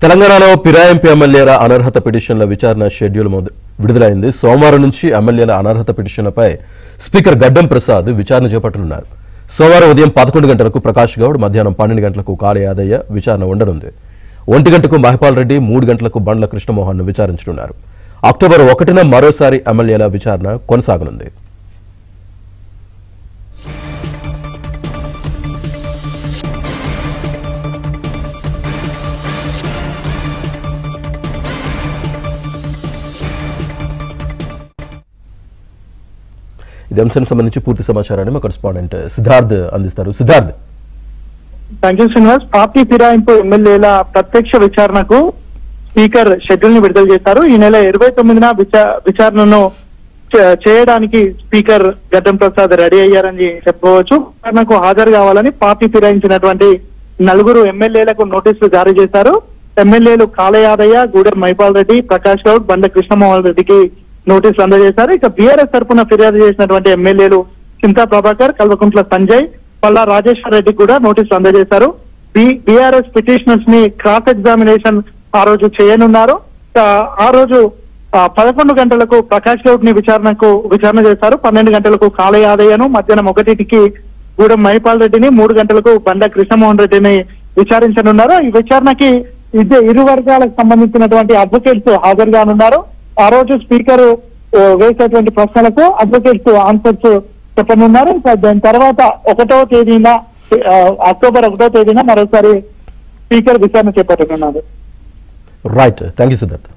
తెలంగాణలో ఫిరాయింపు ఎమ్మెల్యేల అనర్హత పిటిషన్ల విచారణ షెడ్యూల్ విడుదలైంది. సోమవారం నుంచి ఎమ్మెల్యేల అనర్హత పిటిషన్లపై స్పీకర్ గడ్డం ప్రసాద్ విచారణ చేపట్టనున్నారు. సోమవారం ఉదయం 11 గంటలకు ప్రకాష్ గౌడ్, మధ్యాహ్నం 12 గంటలకు కాళీ యాదయ్య విచారణ ఉండనుంది. 1 గంటకు మహిపాల్ రెడ్డి, 3 గంటలకు బండ్ల కృష్ణమోహన్ విచారించనున్నారు. అక్టోబర్ 1న మరోసారి ఎమ్మెల్యేల విచారణ కొనసాగనుంది. ఇదే అంశానికి సంబంధించి పూర్తి సమాచారాన్ని మా కరెస్పాండెంట్ సిద్ధార్థ్ అందిస్తారు. Siddharth. Thank you Srinivas. Party ఫిరాయింపు ఎమ్మెల్యేల ప్రత్యక్ష విచారణకు స్పీకర్ షెడ్యూల్ ని విడుదల చేశారు. ఈ నెల 29న విచారణను చేయడానికి స్పీకర్ గడ్డం ప్రసాద్ రెడీ అయ్యారని చెప్పుకోవచ్చు. విచారణకు హాజరు కావాలని పార్టీ ఫిరాయించినటువంటి 4 ఎమ్మెల్యేలకు నోటీసులు జారీ చేశారు. ఎమ్మెల్యేలు కాళీ యాదయ్య, గూడెం మహిపాల్ రెడ్డి, ప్రకాష్ గౌడ్, బండ్ల కృష్ణమోహన్ రెడ్డికి నోటీసులు అందజేశారు. ఇక బీఆర్ఎస్ తరఫున ఫిర్యాదు చేసినటువంటి ఎమ్మెల్యేలు చింతా ప్రభాకర్, కల్వకుంట్ల సంజయ్, పల్లా రాజేశ్వర్ రెడ్డికి కూడా నోటీసులు అందజేశారు. బీఆర్ఎస్ పిటిషనర్స్ ని క్రాస్ ఎగ్జామినేషన్ ఆ రోజు చేయనున్నారు. ఆ రోజు 11 గంటలకు ప్రకాష్ గౌడ్ ని విచారణ చేశారు. 12 గంటలకు కాళీ యాదయ్యను, మధ్యాహ్నం 1కి గూడెం మహిపాల్ రెడ్డిని, 3 గంటలకు బండ కృష్ణమోహన్ రెడ్డిని విచారించనున్నారు. ఈ విచారణకి ఇరు వర్గాలకు సంబంధించినటువంటి అడ్వకేట్స్ హాజరు కానున్నారు. ఆ రోజు స్పీకర్ వేసేటువంటి ప్రశ్నలకు అడ్వకేట్స్ ఆన్సర్స్ చెప్పనున్నారు. దాని తర్వాత అక్టోబర్ 1వ తేదీన మరోసారి స్పీకర్ విచారణ చేపట్టనున్నారు. Right, thank you Siddharth.